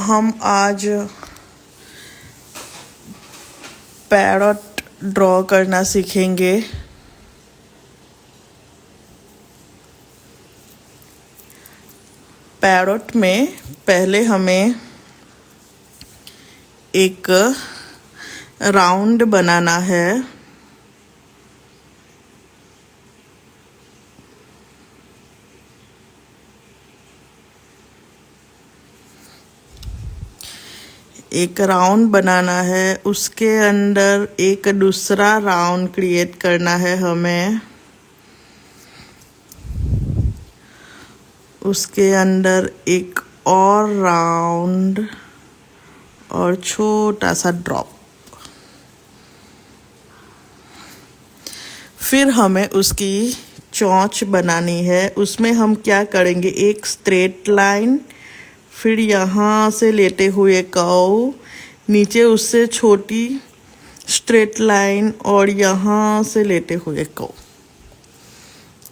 हम आज parrot draw करना सीखेंगे। पैरट में पहले हमें एक राउंड बनाना है। एक राउंड बनाना है, उसके अंदर एक दूसरा राउंड क्रिएट करना है हमें। उसके अंदर एक और राउंड और छोटा सा ड्रॉप। फिर हमें उसकी चोंच बनानी है। उसमें हम क्या करेंगे, एक स्ट्रेट लाइन, फिर यहाँ से लेते हुए कर्व, नीचे उससे छोटी स्ट्रेट लाइन और यहाँ से लेते हुए कर्व।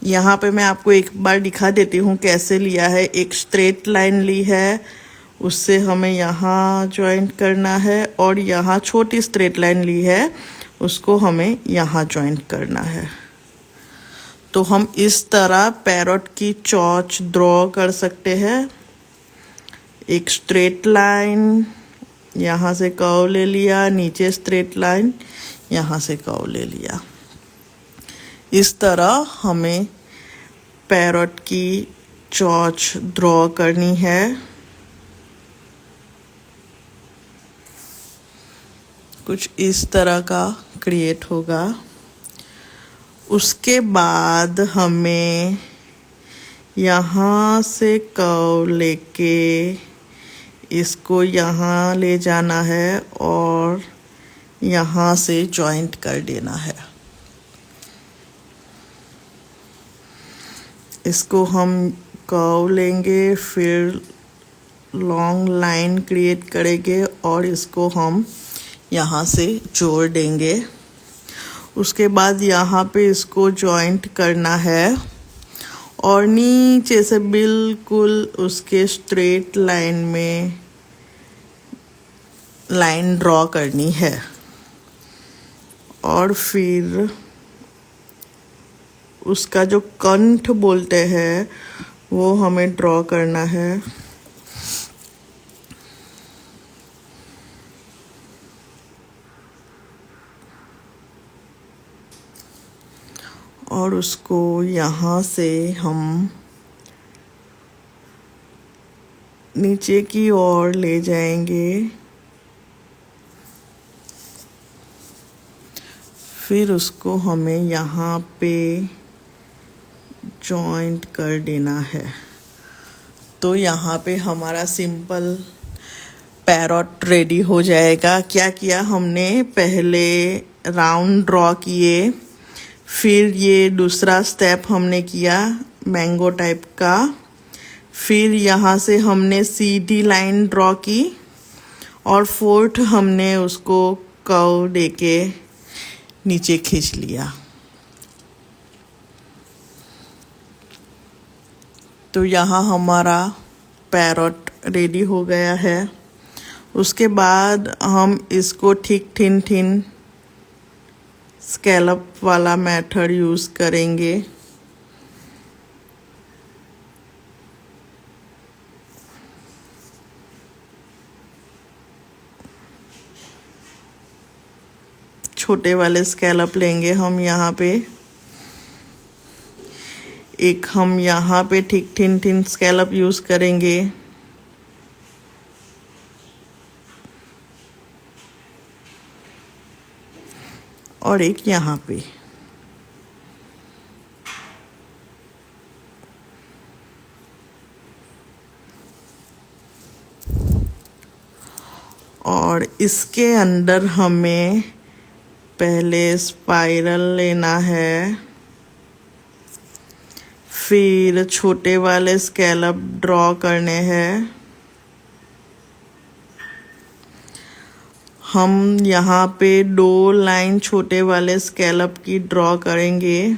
यहाँ पे मैं आपको एक बार दिखा देती हूँ कैसे लिया है। एक स्ट्रेट लाइन ली है, उससे हमें यहाँ ज्वाइंट करना है, और यहाँ छोटी स्ट्रेट लाइन ली है, उसको हमें यहाँ ज्वाइंट करना है। तो हम इस तरह पैरट की चोंच ड्रॉ कर सकते हैं। एक स्ट्रेट लाइन, यहाँ से कर्व ले लिया, नीचे स्ट्रेट लाइन, यहाँ से कर्व ले लिया। इस तरह हमें पैरट की चोंच ड्रॉ करनी है। कुछ इस तरह का क्रिएट होगा। उसके बाद हमें यहाँ से कर्व लेके इसको यहाँ ले जाना है और यहाँ से जॉइंट कर देना है। इसको हम कर्व लेंगे, फिर लॉन्ग लाइन क्रिएट करेंगे और इसको हम यहाँ से जोड़ देंगे। उसके बाद यहाँ पे इसको जॉइंट करना है और नीचे से बिल्कुल उसके स्ट्रेट लाइन में लाइन ड्रॉ करनी है। और फिर उसका जो कंठ बोलते हैं वो हमें ड्रॉ करना है। और उसको यहाँ से हम नीचे की ओर ले जाएंगे। फिर उसको हमें यहाँ पे जॉइंट कर देना है। तो यहाँ पे हमारा सिंपल पैरट रेडी हो जाएगा। क्या किया हमने, पहले राउंड ड्रॉ किए, फिर ये दूसरा स्टेप हमने किया मैंगो टाइप का, फिर यहाँ से हमने सीधी लाइन ड्रॉ की, और फोर्थ हमने उसको कर्व देके नीचे खींच लिया। तो यहाँ हमारा पैरट रेडी हो गया है। उसके बाद हम इसको ठीक थिन स्कैलप वाला मेथड यूज़ करेंगे। छोटे वाले स्कैलप लेंगे हम यहाँ पे। एक हम यहाँ पे ठीक थिन स्कैलप यूज़ करेंगे। और एक यहाँ पे। और इसके अंदर हमें पहले स्पाइरल लेना है, फिर छोटे वाले स्कैलप ड्रॉ करने हैं। हम यहाँ पे 2 लाइन छोटे वाले स्कैलप की ड्रॉ करेंगे।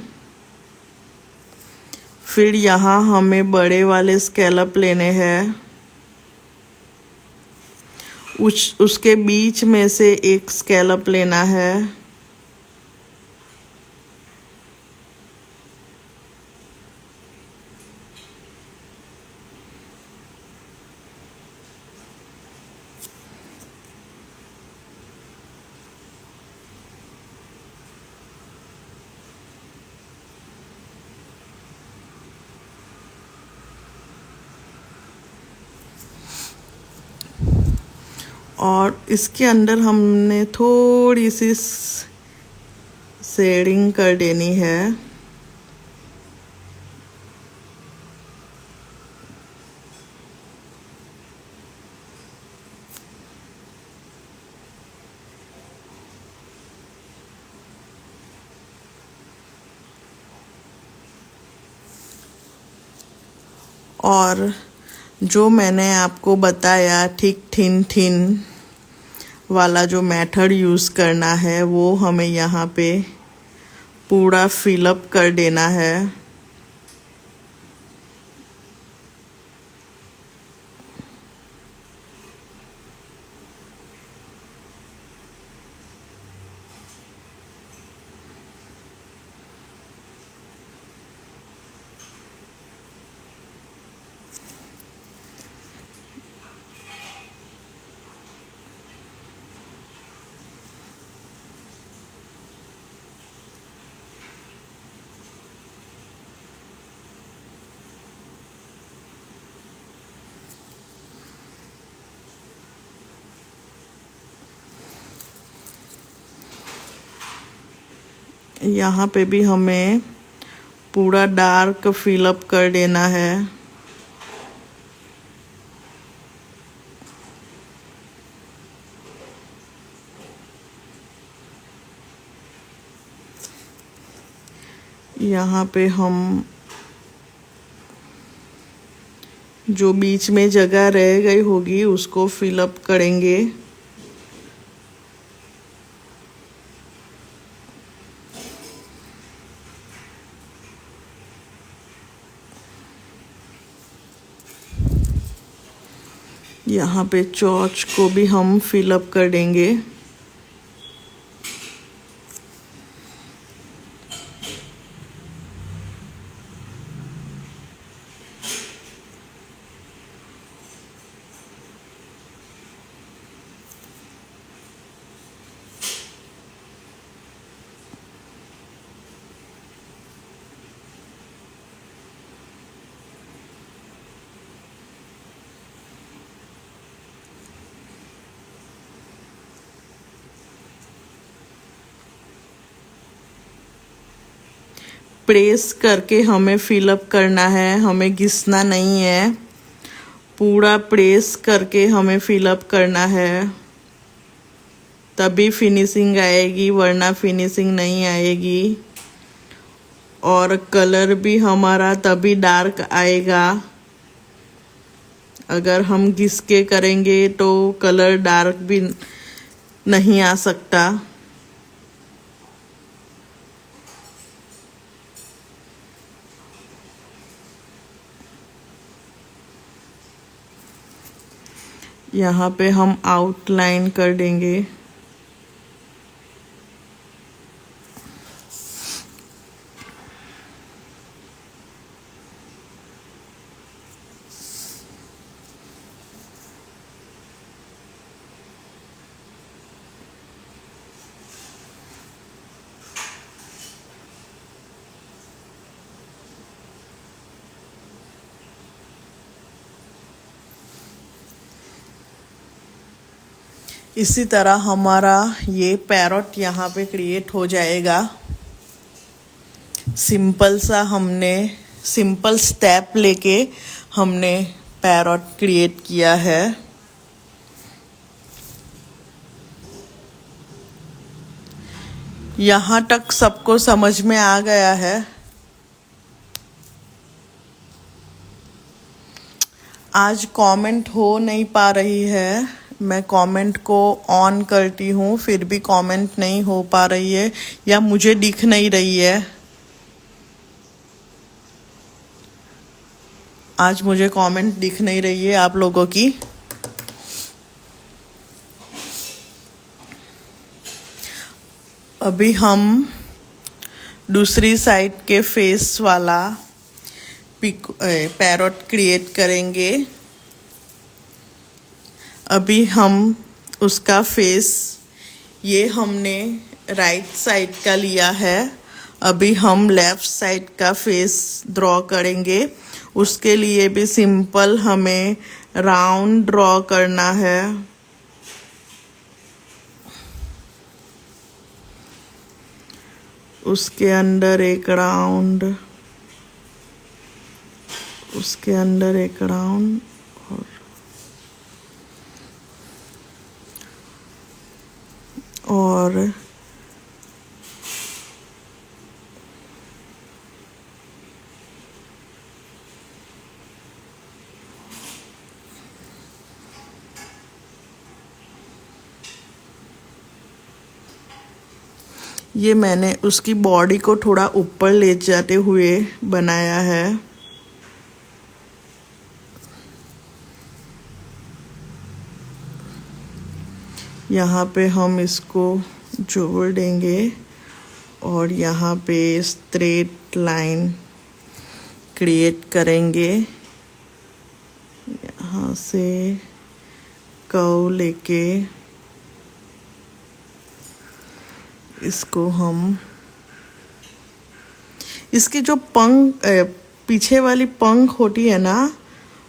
फिर यहाँ हमें बड़े वाले स्कैलप लेने हैं। उसके बीच में से एक स्कैलप लेना है। और इसके अंदर हमने थोड़ी सी शेडिंग कर देनी है। और जो मैंने आपको बताया ठीक थिन थिन वाला जो मेथड यूज़ करना है वो हमें यहाँ पे पूरा फिलअप कर देना है। यहाँ पे भी हमें पूरा डार्क फिलअप कर देना है। यहाँ पे हम जो बीच में जगह रह गई होगी उसको फिलअप करेंगे। यहाँ पे चोंच को भी हम फिलअप कर देंगे। प्रेस करके हमें फिलअप करना है, हमें घिसना नहीं है। पूरा प्रेस करके हमें फिलअप करना है, तभी फिनिशिंग आएगी, वरना फिनिशिंग नहीं आएगी। और कलर भी हमारा तभी डार्क आएगा। अगर हम घिस के करेंगे तो कलर डार्क भी नहीं आ सकता। यहाँ पे हम आउटलाइन कर देंगे। इसी तरह हमारा ये पैरट यहाँ पे क्रिएट हो जाएगा। सिंपल सा हमने सिंपल स्टेप लेके हमने पैरट क्रिएट किया है। यहाँ तक सबको समझ में आ गया है। आज कमेंट हो नहीं पा रही है, मैं कमेंट को ऑन करती हूँ फिर भी कमेंट नहीं हो पा रही है या मुझे दिख नहीं रही है। आज मुझे कमेंट दिख नहीं रही है आप लोगों की। अभी हम दूसरी साइड के फेस वाला पैरोट क्रिएट करेंगे। अभी हम उसका फेस, ये हमने राइट साइड का लिया है, अभी हम लेफ्ट साइड का फेस ड्रॉ करेंगे। उसके लिए भी सिंपल हमें राउंड ड्रॉ करना है। उसके अंदर एक राउंड, उसके अंदर एक राउंड और ये मैंने उसकी बॉडी को थोड़ा ऊपर ले जाते हुए बनाया है। यहाँ पे हम इसको जोड़ देंगे और यहाँ पे स्ट्रेट लाइन क्रिएट करेंगे। यहाँ से कर्व लेके इसको हम, इसकी जो पंख पीछे वाली पंख होती है ना,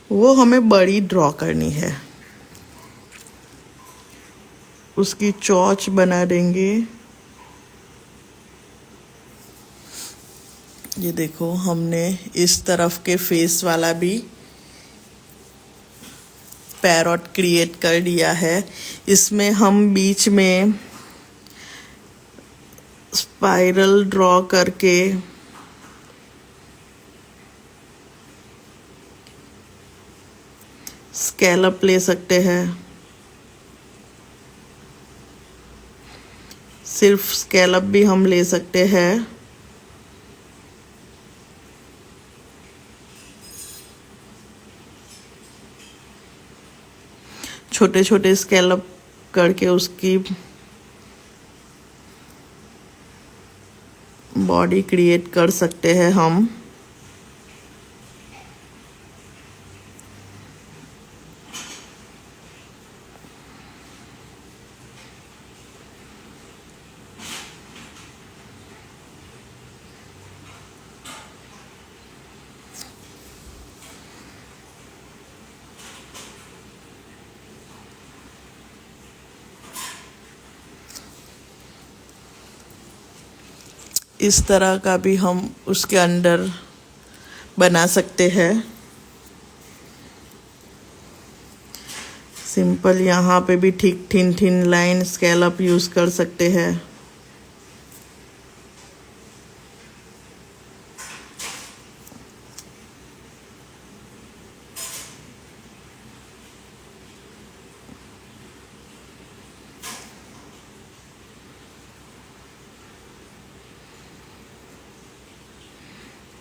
वो हमें बड़ी ड्रॉ करनी है। उसकी चोंच बना देंगे। ये देखो, हमने इस तरफ के फेस वाला भी पैरोट क्रिएट कर दिया है। इसमें हम बीच में स्पाइरल ड्रॉ करके स्कैलप ले सकते हैं। सिर्फ स्कैलप भी हम ले सकते हैं। छोटे छोटे स्कैलप करके उसकी बॉडी क्रिएट कर सकते हैं हम। इस तरह का भी हम उसके अंदर बना सकते हैं। सिंपल यहाँ पे भी ठीक thin thin line scallop use कर सकते हैं।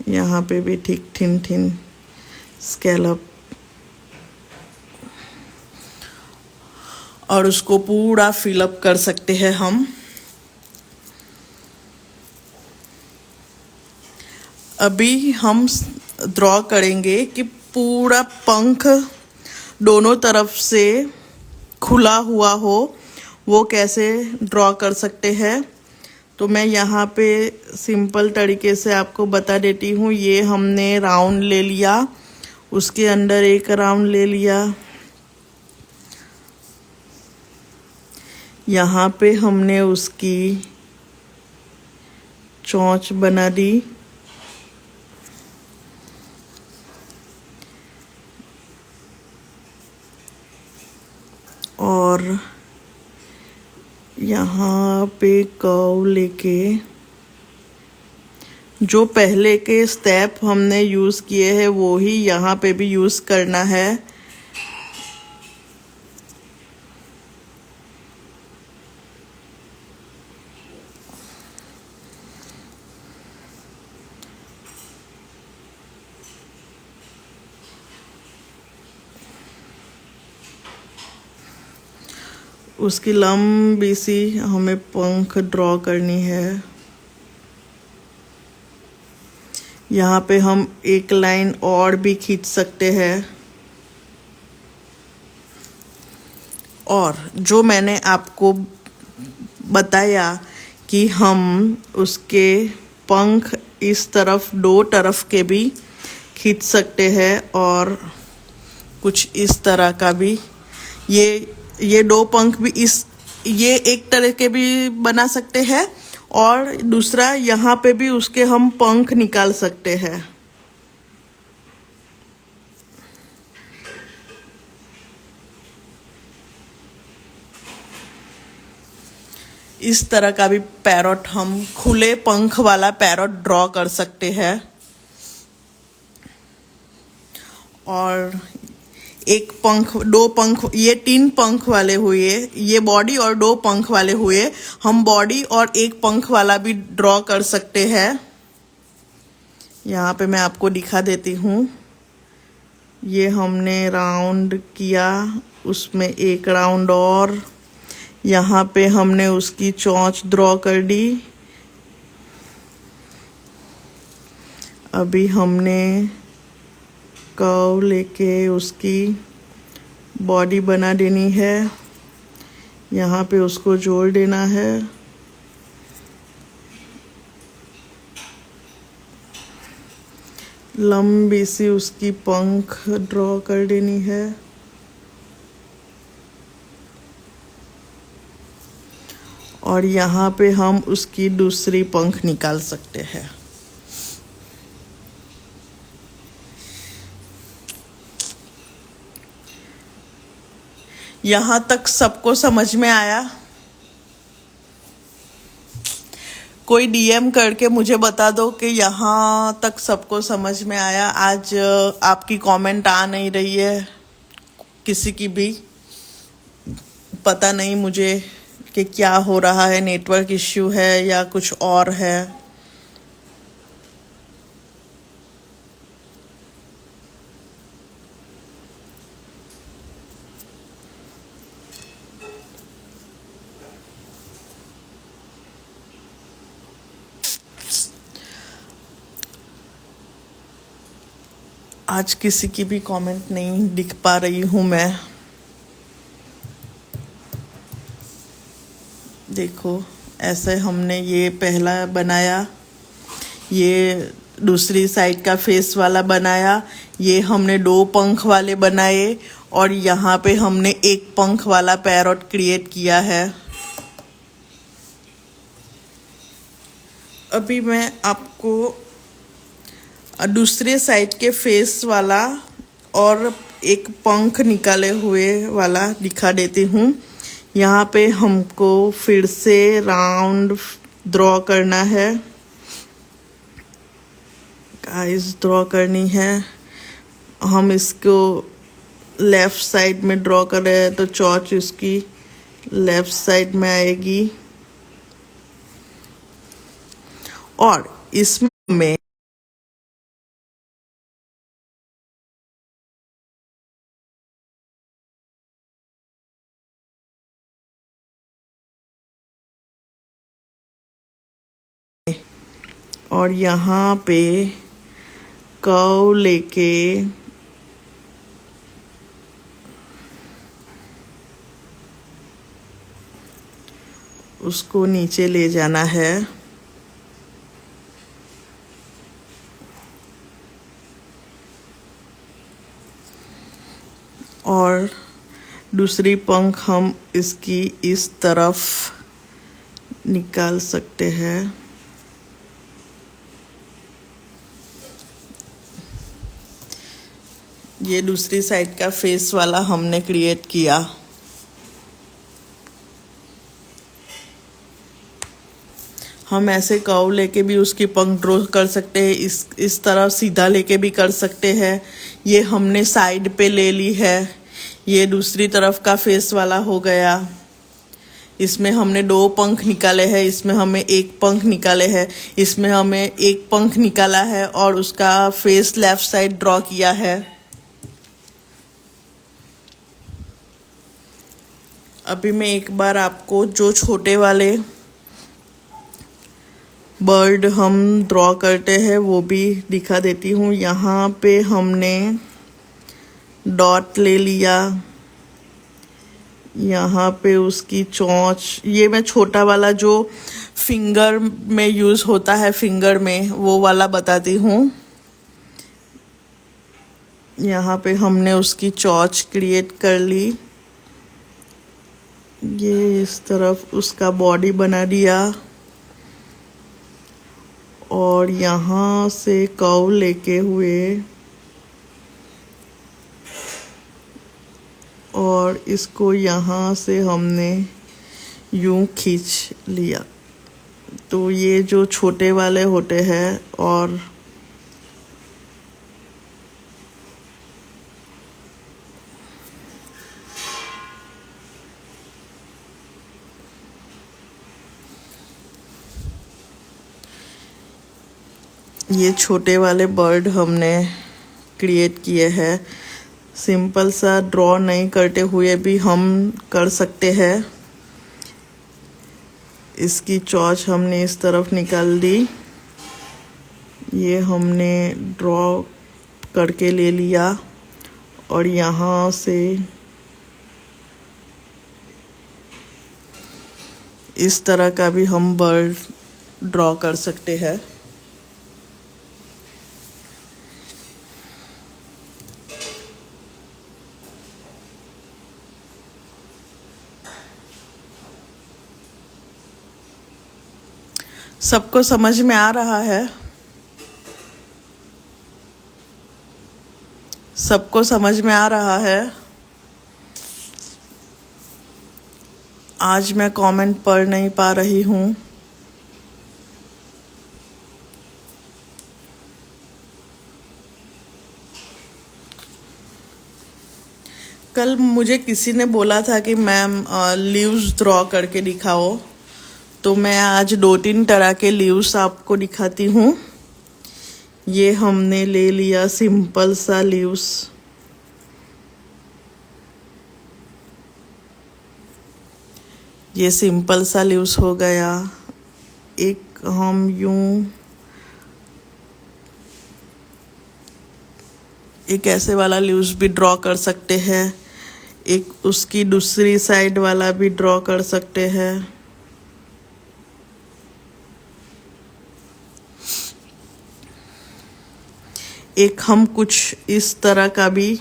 यहाँ पे भी ठीक थिन थिन स्कैलप, और उसको पूरा फिलअप कर सकते हैं हम। अभी हम ड्रॉ करेंगे कि पूरा पंख दोनों तरफ से खुला हुआ हो, वो कैसे ड्रॉ कर सकते हैं। तो मैं यहाँ पे सिंपल तरीके से आपको बता देती हूँ। ये हमने राउंड ले लिया, उसके अंदर एक राउंड ले लिया। यहाँ पे हमने उसकी चोंच बना दी और यहाँ पे कर्व लेके जो पहले के स्टेप हमने यूज़ किए हैं वो ही यहाँ पे भी यूज़ करना है। उसकी लंबी सी हमें पंख ड्रॉ करनी है। यहाँ पे हम एक लाइन और भी खींच सकते हैं। और जो मैंने आपको बताया कि हम उसके पंख इस तरफ दो तरफ के भी खींच सकते हैं और कुछ इस तरह का भी। ये दो पंख भी ये एक तरह के भी बना सकते हैं और दूसरा यहाँ पे भी उसके हम पंख निकाल सकते हैं। इस तरह का भी पैरोट हम खुले पंख वाला पैरोट ड्रॉ कर सकते हैं। और एक पंख, दो पंख, ये 3 पंख वाले हुए, ये बॉडी और 2 पंख वाले हुए। हम बॉडी और एक पंख वाला भी ड्रॉ कर सकते हैं। यहाँ पे मैं आपको दिखा देती हूँ। ये हमने राउंड किया, उसमें एक राउंड और यहाँ पे हमने उसकी चोंच ड्रॉ कर दी। अभी हमने कर्व लेके उसकी बॉडी बना देनी है। यहाँ पे उसको जोड़ देना है। लंबी सी उसकी पंख ड्रॉ कर देनी है। और यहाँ पे हम उसकी दूसरी पंख निकाल सकते हैं। यहाँ तक सबको समझ में आया? कोई डीएम करके मुझे बता दो कि यहाँ तक सबको समझ में आया। आज आपकी कमेंट आ नहीं रही है किसी की भी, पता नहीं मुझे कि क्या हो रहा है, नेटवर्क इश्यू है या कुछ और है। आज किसी की भी कमेंट नहीं दिख पा रही हूँ मैं। देखो, ऐसे हमने ये पहला बनाया, ये दूसरी साइड का फेस वाला बनाया, ये हमने 2 पंख वाले बनाए और यहाँ पे हमने एक पंख वाला पैरोट क्रिएट किया है। अभी मैं आपको दूसरे साइड के फेस वाला और एक पंख निकाले हुए वाला दिखा देती हूँ। यहाँ पे हमको फिर से राउंड ड्रॉ करना है, आइज ड्रॉ करनी है। हम इसको लेफ्ट साइड में ड्रॉ कर रहे हैं तो चोंच इसकी लेफ्ट साइड में आएगी। और इसमें और यहाँ पे कर्व लेके उसको नीचे ले जाना है। और दूसरी पंख हम इसकी इस तरफ निकाल सकते हैं। ये दूसरी साइड का फेस वाला हमने क्रिएट किया। हम ऐसे कर्व लेके भी उसकी पंख ड्रॉ कर सकते हैं, इस तरह सीधा लेके भी कर सकते हैं। ये हमने साइड पे ले ली है, ये दूसरी तरफ का फेस वाला हो गया। इसमें हमने 2 पंख निकाले हैं, इसमें हमें एक पंख निकाले हैं, इसमें हमें एक पंख निकाला है और उसका फेस लेफ्ट साइड ड्रॉ किया है। अभी मैं एक बार आपको जो छोटे वाले बर्ड हम ड्रॉ करते हैं वो भी दिखा देती हूँ। यहाँ पे हमने डॉट ले लिया, यहाँ पे उसकी चोंच, ये मैं छोटा वाला जो फिंगर में यूज़ होता है, फिंगर में वो वाला बताती हूँ। यहाँ पे हमने उसकी चोंच क्रिएट कर ली। ये इस तरफ उसका बॉडी बना दिया और यहाँ से कर्व लेके हुए और इसको यहाँ से हमने यूं खींच लिया। तो ये जो छोटे वाले होते हैं और ये छोटे वाले बर्ड हमने क्रिएट किए हैं। सिंपल सा ड्रॉ नहीं करते हुए भी हम कर सकते हैं। इसकी चोंच हमने इस तरफ निकाल दी, ये हमने ड्रॉ करके ले लिया और यहाँ से इस तरह का भी हम बर्ड ड्रॉ कर सकते हैं। सबको समझ में आ रहा है? सबको समझ में आ रहा है? आज मैं कमेंट पढ़ नहीं पा रही हूँ। कल मुझे किसी ने बोला था कि मैम लीव्स ड्रॉ करके दिखाओ, तो मैं आज 2-3 तरह के लीव्स आपको दिखाती हूँ। ये हमने ले लिया सिंपल सा लीव्स, ये सिंपल सा लीव्स हो गया। एक हम यूं एक ऐसे वाला लीव्स भी ड्रॉ कर सकते हैं, एक उसकी दूसरी साइड वाला भी ड्रॉ कर सकते हैं। एक हम कुछ इस तरह का भी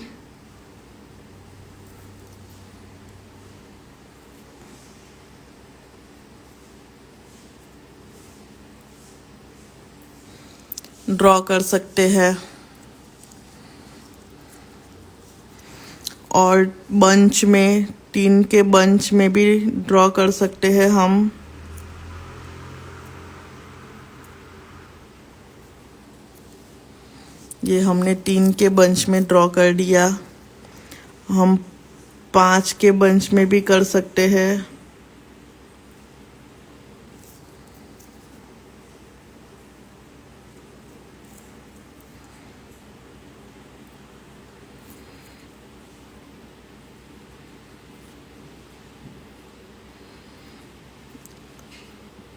ड्रॉ कर सकते हैं और बंच में, 3 के बंच में भी ड्रॉ कर सकते हैं हम। ये हमने 3 के बंच में ड्रॉ कर दिया। हम 5 के बंच में भी कर सकते हैं।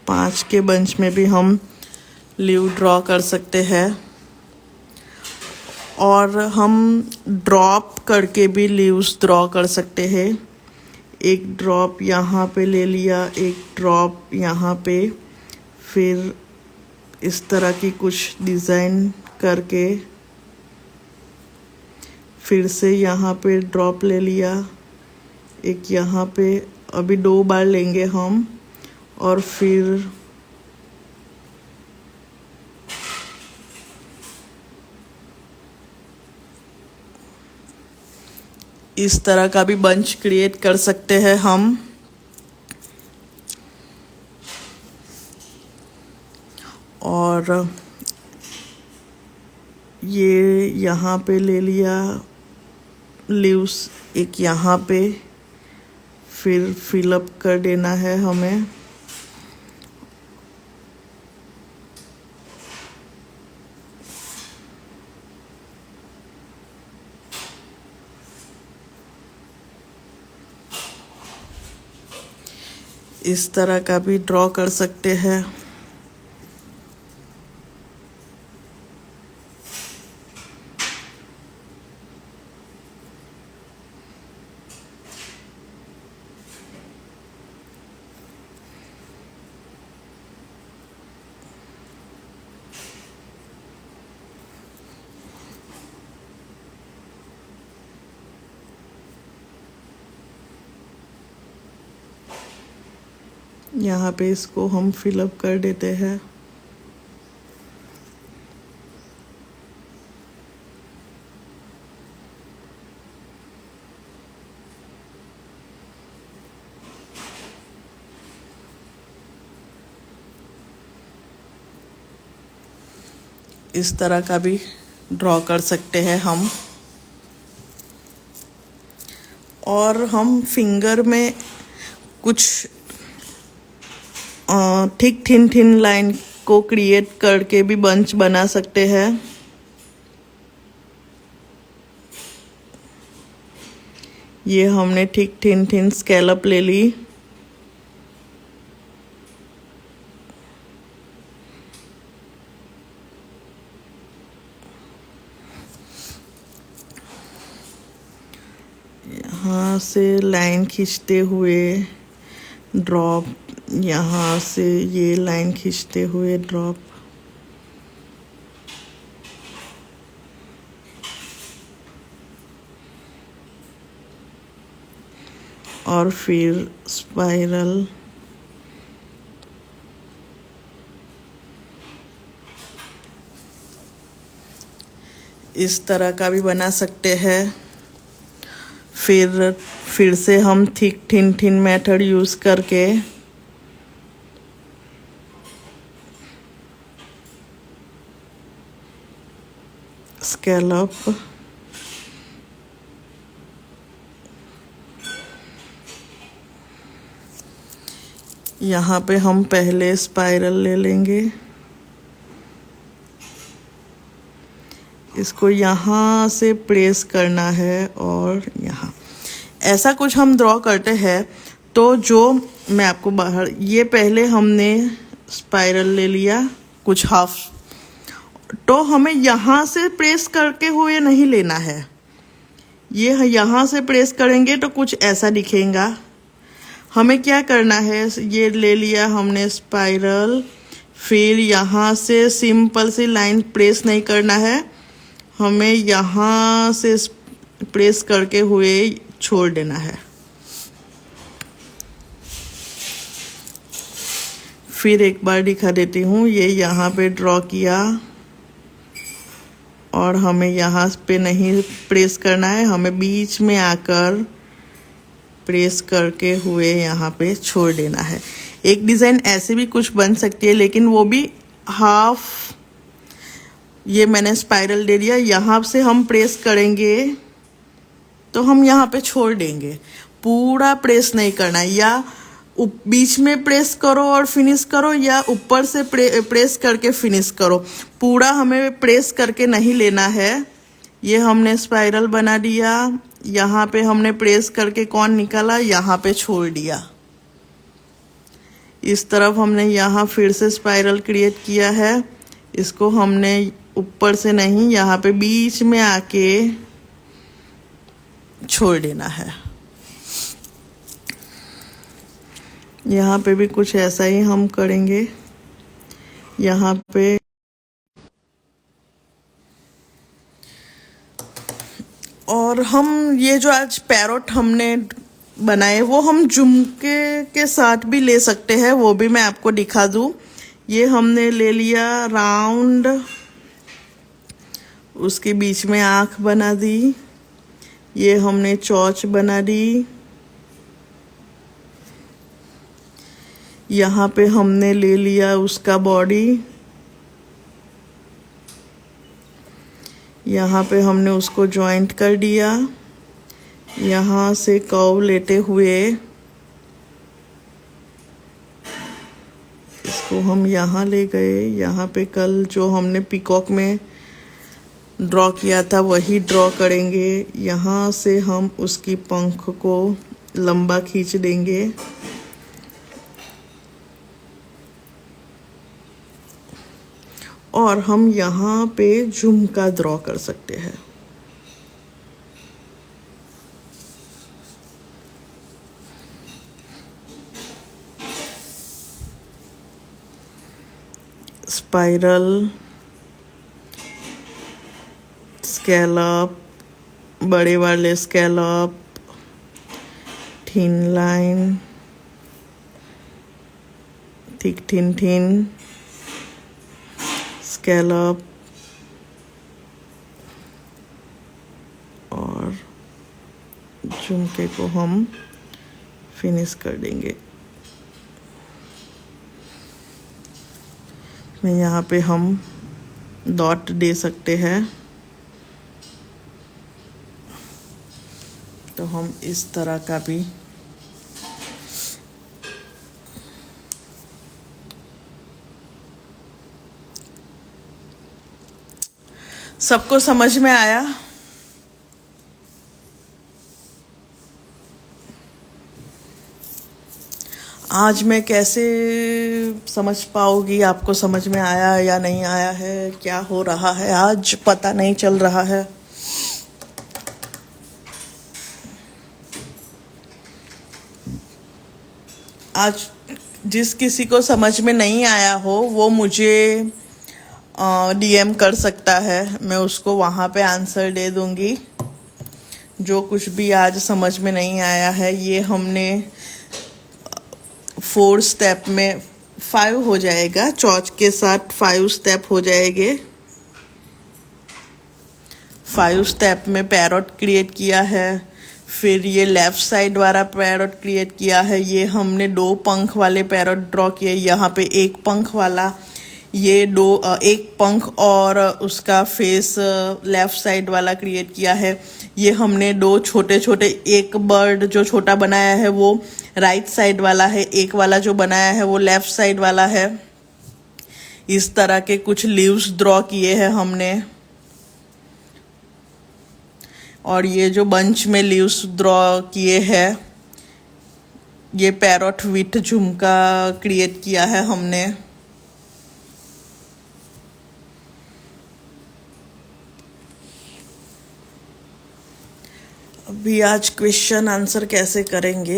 पाँच के बंच में भी हम लीव ड्रॉ कर सकते हैं और हम ड्रॉप करके भी लीव्स ड्रॉ कर सकते हैं। एक ड्रॉप यहाँ पे ले लिया, एक ड्रॉप यहाँ पे, फिर इस तरह की कुछ डिज़ाइन करके फिर से यहाँ पे ड्रॉप ले लिया, एक यहाँ पे, अभी 2 बार लेंगे हम और फिर इस तरह का भी बंच क्रिएट कर सकते हैं हम। और ये यहाँ पे ले लिया लीव्स, एक यहाँ पे, फिर फिलअप कर देना है हमें। इस तरह का भी ड्रॉ कर सकते हैं। यहाँ पे इसको हम फिलअप कर देते हैं। इस तरह का भी ड्रॉ कर सकते हैं हम। और हम फिंगर में कुछ थिक थिन लाइन को क्रिएट करके भी बंच बना सकते हैं। ये हमने थिक थिन स्कैलप ले ली। यहाँ से लाइन खींचते हुए ड्रॉप, यहाँ से ये लाइन खींचते हुए ड्रॉप। और फिर स्पाइरल। इस तरह का भी बना सकते हैं। फिर से हम थिक थिन मेथड यूज करके स्कैलप, यहाँ पे हम पहले स्पाइरल ले लेंगे। इसको यहाँ से प्रेस करना है और यहाँ ऐसा कुछ हम ड्रॉ करते हैं। तो जो मैं आपको बाहर, ये पहले हमने स्पाइरल ले लिया कुछ हाफ, तो हमें यहाँ से प्रेस करके हुए नहीं लेना है। ये यहाँ से प्रेस करेंगे तो कुछ ऐसा दिखेगा। हमें क्या करना है, ये ले लिया हमने स्पाइरल, फिर यहाँ से सिंपल सी लाइन प्रेस नहीं करना है, हमें यहाँ से प्रेस करके हुए छोड़ देना है। फिर एक बार दिखा देती हूँ। ये यहाँ पे ड्रॉ किया और हमें यहाँ पे नहीं प्रेस करना है, हमें बीच में आकर प्रेस करके हुए यहाँ पे छोड़ देना है। एक डिज़ाइन ऐसे भी कुछ बन सकती है, लेकिन वो भी हाफ, ये मैंने स्पाइरल दे दिया, यहाँ से हम प्रेस करेंगे तो हम यहाँ पे छोड़ देंगे। पूरा प्रेस नहीं करना है, या बीच में प्रेस करो और फिनिश करो, या ऊपर से प्रेस करके फिनिश करो। पूरा हमें प्रेस करके नहीं लेना है। ये हमने स्पाइरल बना दिया, यहाँ पे हमने प्रेस करके कौन निकाला, यहाँ पे छोड़ दिया। इस तरफ हमने यहाँ फिर से स्पाइरल क्रिएट किया है। इसको हमने ऊपर से नहीं, यहाँ पे बीच में आके छोड़ देना है। यहाँ पे भी कुछ ऐसा ही हम करेंगे। यहाँ पे और हम ये जो आज पैरोट हमने बनाए वो हम झुमके के साथ भी ले सकते हैं, वो भी मैं आपको दिखा दूँ। ये हमने ले लिया राउंड, उसके बीच में आँख बना दी। ये हमने चोंच बना दी। यहाँ पे हमने ले लिया उसका बॉडी, यहाँ पे हमने उसको जॉइंट कर दिया। यहाँ से कर्व लेते हुए इसको हम यहाँ ले गए। यहाँ पे कल जो हमने पीकॉक में ड्रॉ किया था वही ड्रॉ करेंगे। यहाँ से हम उसकी पंख को लंबा खींच देंगे और हम यहाँ पे झुमका ड्रॉ कर सकते हैं। स्पाइरल, स्कैलप, बड़े वाले scallop, thin line, thick thin thin scallop और झुमके को हम फिनिश कर देंगे। में यहाँ पे हम डॉट दे सकते हैं, तो हम इस तरह का भी सबको समझ में आया? आज मैं कैसे समझ पाऊंगी आपको समझ में आया या नहीं आया है, क्या हो रहा है आज पता नहीं चल रहा है। आज जिस किसी को समझ में नहीं आया हो वो मुझे डीएम कर सकता है, मैं उसको वहाँ पे आंसर दे दूंगी। जो कुछ भी आज समझ में नहीं आया है, ये हमने 4 स्टेप में 5 हो जाएगा, चौच के साथ 5 स्टेप हो जाएंगे। 5 स्टेप में पैरोट क्रिएट किया है, फिर ये लेफ्ट साइड वाला पैरोट क्रिएट किया है, ये हमने 2 पंख वाले पैरोट ड्रॉ किए, यहाँ पे 1 पंख वाला, ये 1 पंख और उसका फेस लेफ्ट साइड वाला क्रिएट किया है। ये हमने 2 छोटे छोटे, एक बर्ड जो छोटा बनाया है वो राइट साइड वाला है, एक वाला जो बनाया है वो लेफ्ट साइड वाला है। इस तरह के कुछ लीव्स ड्रॉ किए हैं हमने, और ये जो बंच में लीव्स ड्रॉ किए हैं, ये पैरोट विथ झुमका क्रिएट किया है हमने। अभी आज क्वेश्चन आंसर कैसे करेंगे?